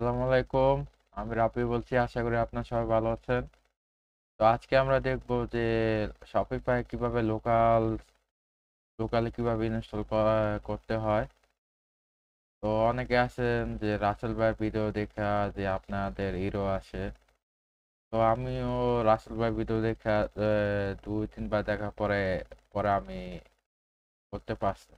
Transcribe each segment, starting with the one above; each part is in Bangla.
আসসালামু আলাইকুম। আমি রাফি বলছি। আশা করি আপনার সবাই ভালো আছেন। তো আজকে আমরা দেখব যে শপিফাই কিভাবে লোকালি কিভাবে ইনস্টল করতে হয়। তো অনেকে আছেন যে রাসেল ভাই ভিডিও দেখা যে আপনাদের হিরো আসে। তো আমিও রাসেল ভাই ভিডিও দেখা দুই তিনবার দেখার পরে পরে আমি করতে পারছি।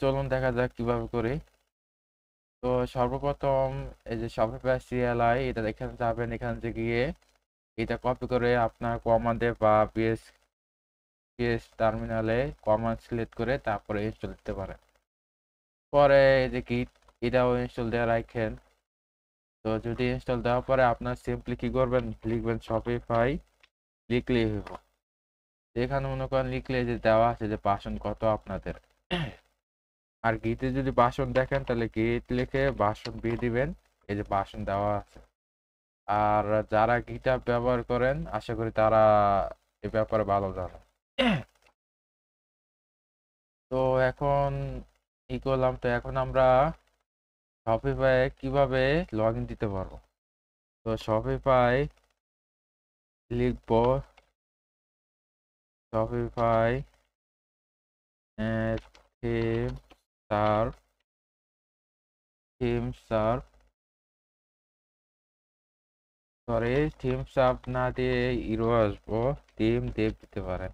চলুন দেখা যাক কিভাবে করি। তো সর্বপ্রথম এই যে শপিফাই সিএলআই এটা এখানে যাবেন। এখান থেকে গিয়ে এটা কপি করে আপনার কমান্ডে বা পিএস টার্মিনালে কমান্ড সিলেক্ট করে তারপরে ইনস্টল দিতে পারেন। পরে এই যে গিট এটাও ইনস্টল দেওয়া রাখেন। তো যদি ইনস্টল দেওয়ার পরে আপনার সিম্পলি কি করবেন, লিখবেন শপিফাই, লিখলেই হইব। এখানে মনে করেন লিখলে যে দেওয়া আছে যে বাসন কত আপনাদের। আর গিটে যদি বাসন দেখেন তাহলে গিট লিখে বাসন দিয়ে দিবেন। এই যে বাসন দেওয়া আছে। আর যারা গিটার ব্যবহার করেন আশা করি তারা এ ব্যাপারে ভালো জানে। তো এখন করলাম। তো এখন আমরা শপিফাই কিভাবে লগ ইন দিতে পারবো। তো শপিফাই লিখবো Shopify theme serve theme serve sorry theme serve না দিয়ে ইরো আসবো, থিম দেব দিতে পারেন।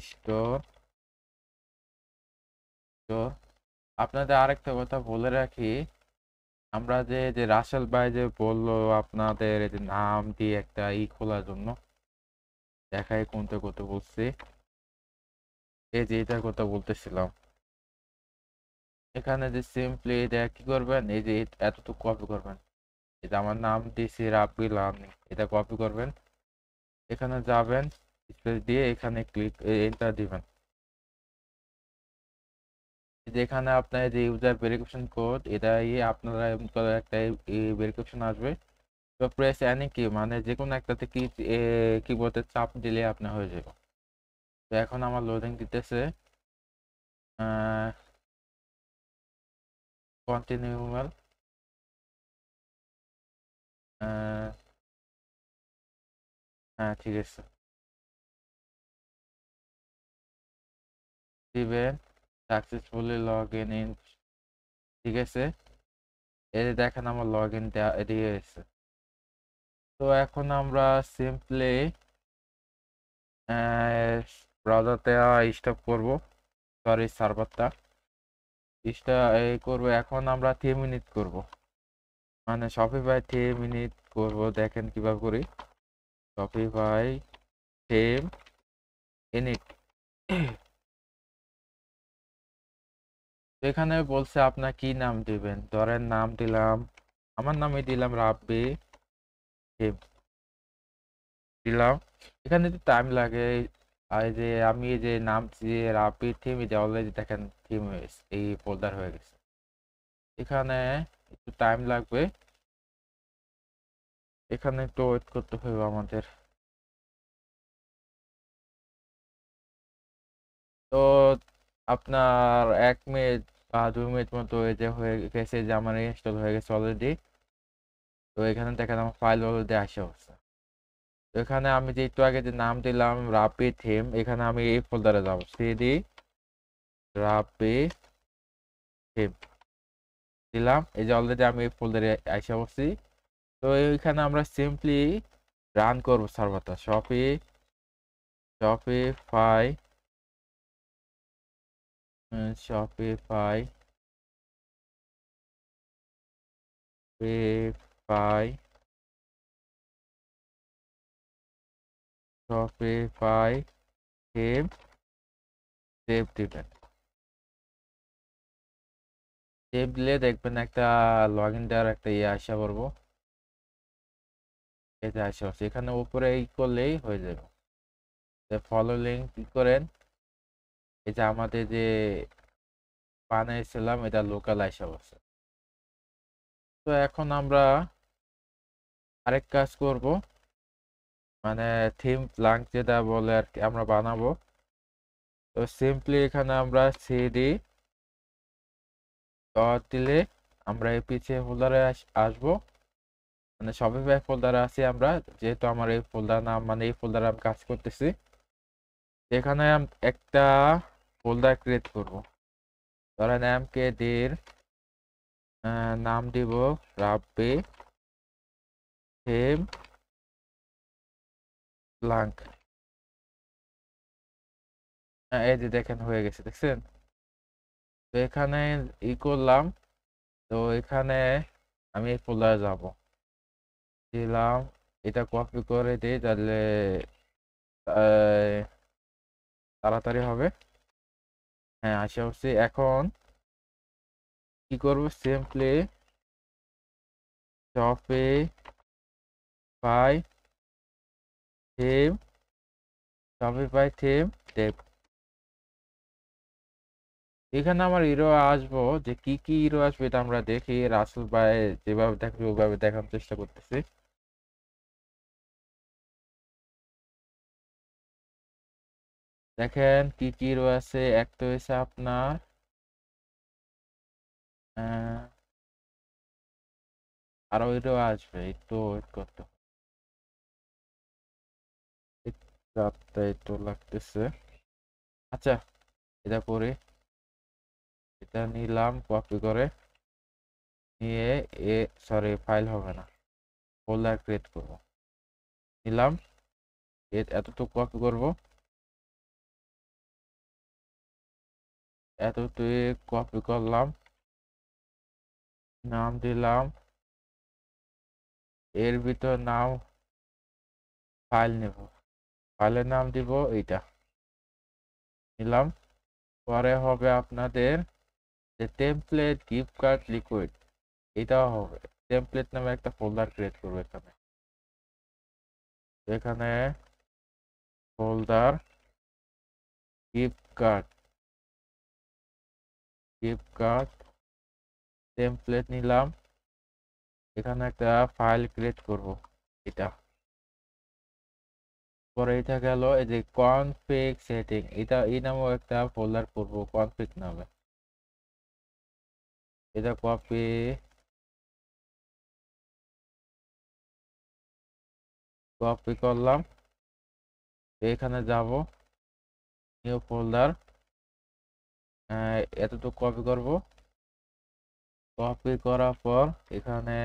স্টোর। তো আপনাদের আরেকটা কথা বলে রাখি, আমরা যে রাসেল ভাই যে বললো আপনাদের এই যে নাম দিয়ে একটা খোলার জন্য, দেখাই কোনটা করতে বলছি। এই যে এটার কথা বলতেছিলাম। এখানে যে সিম্পলি এটা কি করবেন, এই যে এতটুকু কপি করবেন। এটা আমার নাম দিছি রাব্বিল আমিন, এটা কপি করবেন। এখানে যাবেন, স্পেস দিয়ে এখানে ক্লিক এন্টার দিবেন। যেখানে আপনার যে ইউজার ভেরিফিকেশন কোড এটা আপনারা একটা ভেরিফিকেশন আসবে। তো প্রেস এনি কি মানে যে কোনো একটাতে কিবোর্ডে চাপ দিলে আপনার হয়ে যাবে। তো এখন আমার লোডিং দিতেছে। কন্টিনিউ। হ্যাঁ, ঠিক আছে, দিবেন। Successfully log in. ঠিক আছে, এই যে দেখেন আমার লগ ইন দিয়ে গেছে। তো এখন আমরা সিম্পলি ব্রাউজারটা স্টপ করব, সরি সার্ভারটা করব। এখন আমরা 3 মিনিট করব, মানে শপিফাই 3 মিনিট করব। দেখেন কিভাবে করি। Shopify 3 minute. এখানে বলছে আপনার কি নাম দিবেন। ধরেন নাম দিলাম, আমার নামে দিলাম রাব্বি থিম দিলাম। এখানে একটু টাইম লাগে। আর এই যে আমি এই যে নাম যে রাব্বি থিম, এটা অলরেডি দেখেন থিম হয়েছে, এই ফোল্ডার হয়ে গেছে। এখানে একটু টাইম লাগবে, এখানে একটু ওয়েট করতে হবে আমাদের। তো আপনার 1 মিনিট বা 2 মিনিট মতো এই যে হয়ে গেছে, যে আমার ইনস্টল হয়ে গেছে অলরেডি। তো এখানে দেখেন আমার ফাইল অলরেডি আসে অবস্থা। তো এখানে আমি যে একটু আগে যে নাম দিলাম রাব্বি থিম, এখানে আমি এই ফোল্ডারে যাব, সিডি রাব্বি থিম দিলাম। এই যে অলরেডি আমি এই ফোল্ডারে এসে বসছি। তো এইখানে আমরা সিম্পলি রান করব সার্ভারটা। Shopify Shopify Shopify Shopify theme save দিবেন। সেভ দিলে দেখবেন একটা লগ ইন দেওয়ার একটা আসা করবো। এই যে আসা করছে, এখানে উপরে করলেই হয়ে যাবে। ফলো লিঙ্ক ক্লিক করেন। এই যে আমাদের যে বানাইছিলাম এটা লোকাল আসা করছে। তো এখন আমরা আরেক কাজ করব, মানে থিম প্লাঙ্ক যেটা বলে আর কি আমরা বানাবো। তো সিম্পলি এখানে আমরা সিডি ডট দিলে আমরা এই পিছে ফোল্ডারে আসবো, মানে শপিফাই ফোল্ডারে আছি আমরা, যেহেতু আমার এই ফোল্ডার নাম মানে এই ফোল্ডারে আমি কাজ করতেছি। এখানে একটা ফোল্ডার ক্রিয়েট করব। ধরেন এমকেডির নাম দিব রাব্বি থিম ব্লাঙ্ক। এই যে দেখেন হয়ে গেছে, দেখছেন? তো এখানে ই করলাম, তো এখানে আমি এই ফোল্ডারে যাব, দিলাম, এটা কপি করে দিই তাহলে আহ, তাড়াতাড়ি হবে। হ্যাঁ, আশা করছি। এখন কি করব, simply Shopify theme, Shopify theme টেপ। এখানে আমার হিরো আসবো, যে কি কি হিরো আসবে এটা আমরা দেখি। রাসেল ভাই যেভাবে দেখবে ওভাবে দেখার চেষ্টা করতেছি। দেখেন কি কি হিরো আছে। এক তো হয়েছে আপনার আহ, আরো হিরো আসবে, একটু ওয়েট করতে হবে। রাতটাই তো লাগতেছে। আচ্ছা, এটা করি, এটা নিলাম কপি করে নিয়ে, সরি ফাইল হবে না, ফোল্ডার ক্রিয়েট করব। নিলাম, এতটুকু কপি করব, এতটুকু কপি করলাম, নাম দিলাম, এর ভিতর নাম ফাইল নেব, ফাইলের নাম দিব এইটা, নিলাম। পরে হবে আপনাদের যে টেমপ্লেট গিফট কার্ড লিকুইড, এটাও হবে। টেমপ্লেট নামে একটা ফোল্ডার ক্রিয়েট করবো এখানে। এখানে folder gift card, gift card template নিলাম। এখানে একটা ফাইল ক্রিয়েট করব এটা। পরে এটা গেল এই যে কনফিগ সেটিং, এটা এই নামেও একটা ফোল্ডার করব কনফিগ নামে। এটা কপি, কপি করলাম, এখানে যাব, নিউ ফোল্ডার, এতটুকু কপি করব। কপি করার পর এখানে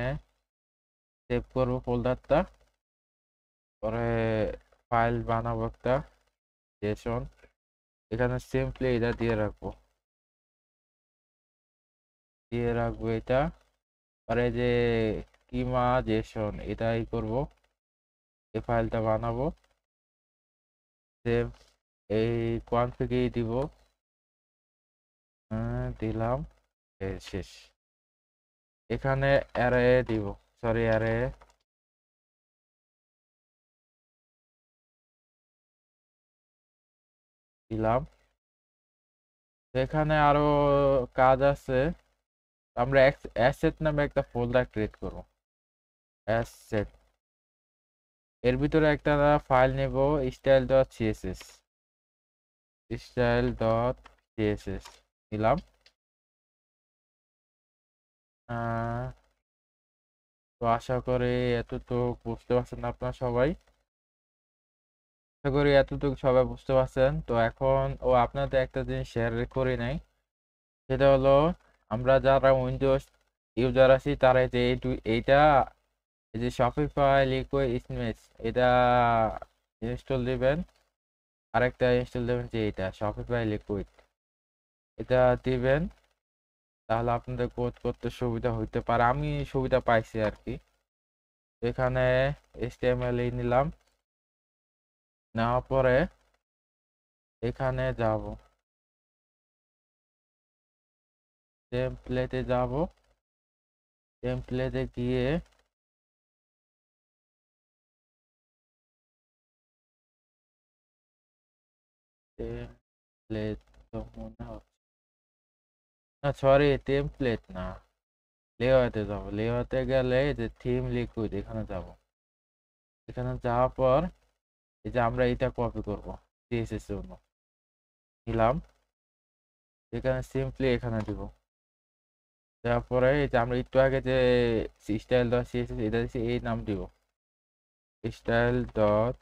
সেভ করব ফোল্ডারটা। পরে ফাইল বানাবো একটা জেসন, এখানে সিম্পলি এটা দিয়ে রাখবো এটা। আর এই যে কিমা জেসন এটাই করব, এই ফাইলটা বানাবো। সেভ, এই কনফিগেই দিব, দিলাম, শেষ। এখানে অ্যারে দিব, সরি অ্যারে দিলাম। এখানে আরো কাজ আছে, আমরা অ্যাসেট নামে একটা ফোল্ডার ক্রিয়েট করব। অ্যাসেট, এর ভিতরে একটা ফাইল নেব, style dot CSS, style dot CSS নিলাম। তো আশা করি এতটুকু বুঝতে পারছেন আপনারা সবাই। আশা করি এতটুকু সবাই বুঝতে পারছেন। তো এখন আপনাদের একটা জিনিস শেয়ার করি নাই, সেটা হলো আমরা যারা উইন্ডোজ ইউজার আছি তারা যে এইটা এই যে শপিফাই লিকুইড ইমেজ এটা ইনস্টল দিবেন। আরেকটা ইনস্টল দেবেন যে এটা শপিফাই লিকুইড, এটা দিবেন, তাহলে আপনাদের কোড করতে সুবিধা হইতে পারে। আমি সুবিধা পাইছি আর কি। এখানে HTML নিলাম, নেওয়ার পরে এখানে যাব, টেমপ্লেটে যাব, টেমপ্লেটে গিয়ে টেমপ্লেট তো মনে হচ্ছে না, সরি টেমপ্লেট না, লেআউটে যাব। লেআউটে গেলে এই যে থিম লিকুইড এখানে যাব। এখানে যাওয়ার পর এই যে আমরা এটা কপি করব সিএসএস জন্য, নিলাম, এখানে সিম্পলি এখানে দিব। তারপরে এই যে আমরা একটু আগে যে স্টাইল ডট সিএসএস এটা দিচ্ছি, এই নাম দিব স্টাইল ডট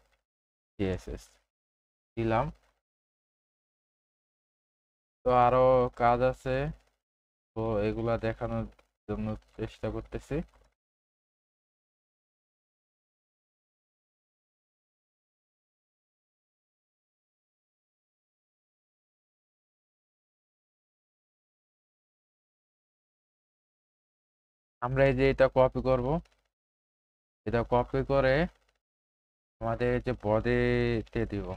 সিএসএস দিলাম। তো আরো কাজ আছে, তো এগুলা দেখানোর জন্য চেষ্টা করতেছি। আমরা এই যে এটা কপি করব, এটা কপি করে আমাদের যে বডিতে দিব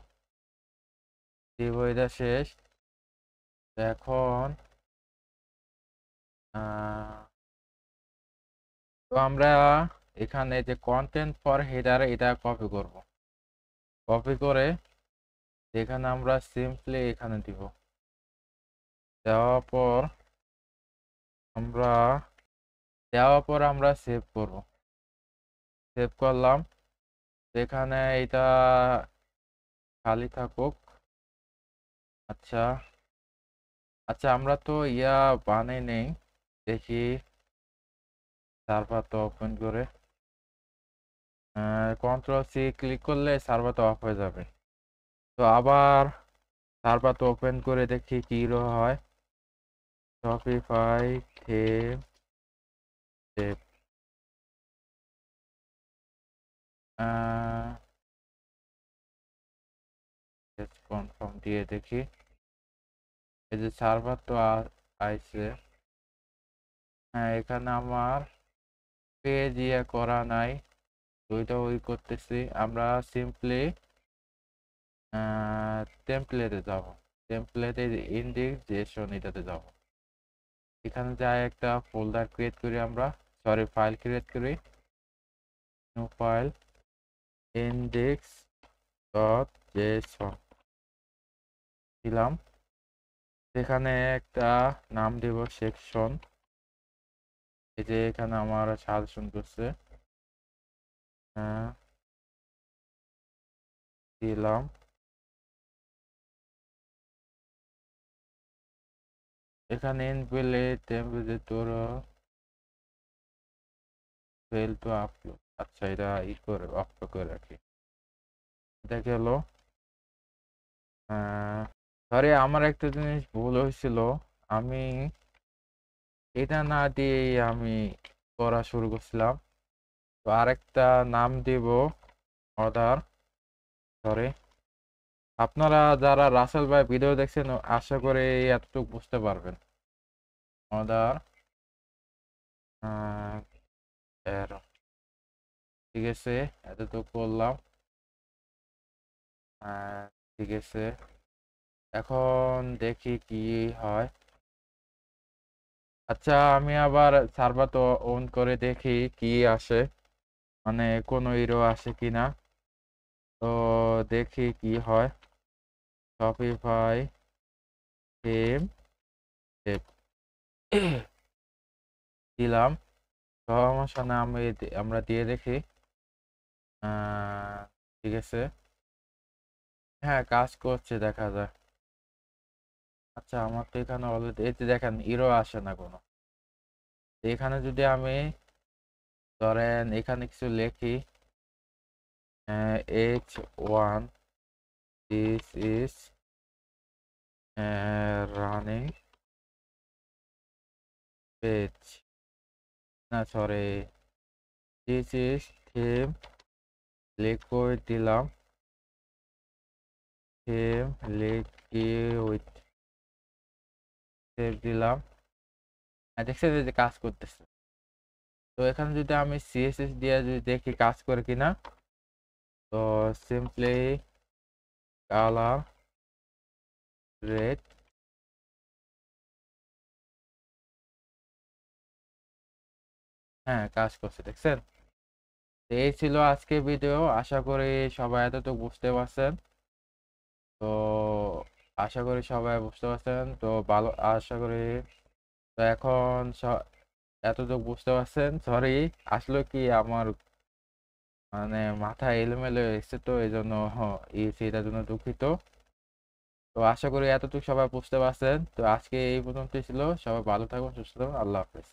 দিব, এটা শেষ। তো এখন তো আমরা এখানে যে কন্টেন্ট ফর হেডার এটা কপি করব, কপি করে এখানে আমরা সিম্পলি এখানে দিব, দেওয়ার পর আমরা সেভ করব, সেভ করলাম। এখানে এটা খালি থাকুক। আচ্ছা আচ্ছা, আমরা তো বানাই নেই, দেখি সার্ভার তো ওপেন করে কন্ট্রোল সি ক্লিক করলে সার্ভার তো অফ হয়ে যাবে। তো আবার সার্ভার তো ওপেন করে দেখি কি হয়। শপিফাই থিম সেভ, কনফার্ম দিয়ে দেখি। এই যে সার্ভার তো আইছে। হ্যাঁ, এখানে আমার পেজ করা নাই, তো ওইটা করতেছি। আমরা সিম্পলি টেমপ্লেটে যাব, টেমপ্লেটে ইন্ডেক্সেশন এটাতে যাব। এখানে যাই একটা ফোল্ডার ক্রিয়েট করি, আমরা সরি ফাইল ক্রিয়েট করি, new file index dot Jason দিলাম। এখানে একটা নাম দেব সেকশন, এই যে এখানে আমার সাজেশন করছে, হ্যাঁ দিলাম। এখানে ইনবিলে টেম্পারেচার ফেল টু আপলোড, আচ্ছা এটা করে অফ করে রাখি। এটা গেল। সরি, আমার একটা জিনিস ভুল হয়েছিল, আমি এটা না দিয়ে আমি করা শুরু করছিলাম। তো আরেকটা নাম দিব অর্ডার। সরি, আপনারা যারা রাসেল ভাই ভিডিও দেখছেন আশা করি এতটুকু বুঝতে পারবেন। অর্ডার ঠিক আছে, এতটুকু করলাম। ঠিক আছে, এখন দেখি কি হয়। আচ্ছা, আমি আবার সার্ভার তো অন করে দেখি কি আসে, মানে কোনো ইরো আসে কিনা। তো দেখি কি হয়। শপিফাই থিম সেভ দিলাম, সমস্যা না, আমরা দিয়ে দেখি। ঠিক আছে, হ্যাঁ কাজ করছে দেখা যায়। আচ্ছা, আমার তো এখানে অলরেডি এতে দেখেন ইরো আসে না কোনো। এখানে যদি আমি ধরেন এখানে কিছু লিখি, H1 this is running page, না sorry, this is theme liquid দিলাম, theme liquid সেভ দিলাম। দেখছেন যে কাজ করতেছে। তো এখানে যদি আমি সিএসএস দিয়ে যদি দেখি কাজ করে কিনা, তো সিম্পলি কালার রেড, হ্যাঁ কাজ করছে, দেখছেন। তো এই ছিল আজকে ভিডিও, আশা করি সবাই এতটুকু বুঝতে পারছেন। তো আশা করি সবাই বুঝতে পারছেন, তো ভালো আশা করি। তো এখন এতটুকু বুঝতে পারছেন। সরি, আসলে কি আমার মানে মাথা এলোমেলো এসেছে, তো এই জন্য এটার জন্য দুঃখিত। তো আশা করি এতটুকু সবাই বুঝতে পারছেন। তো আজকে এই পর্যন্তই ছিল। সবাই ভালো থাকুন, সুস্থ থাকুন। আল্লাহ হাফেজ।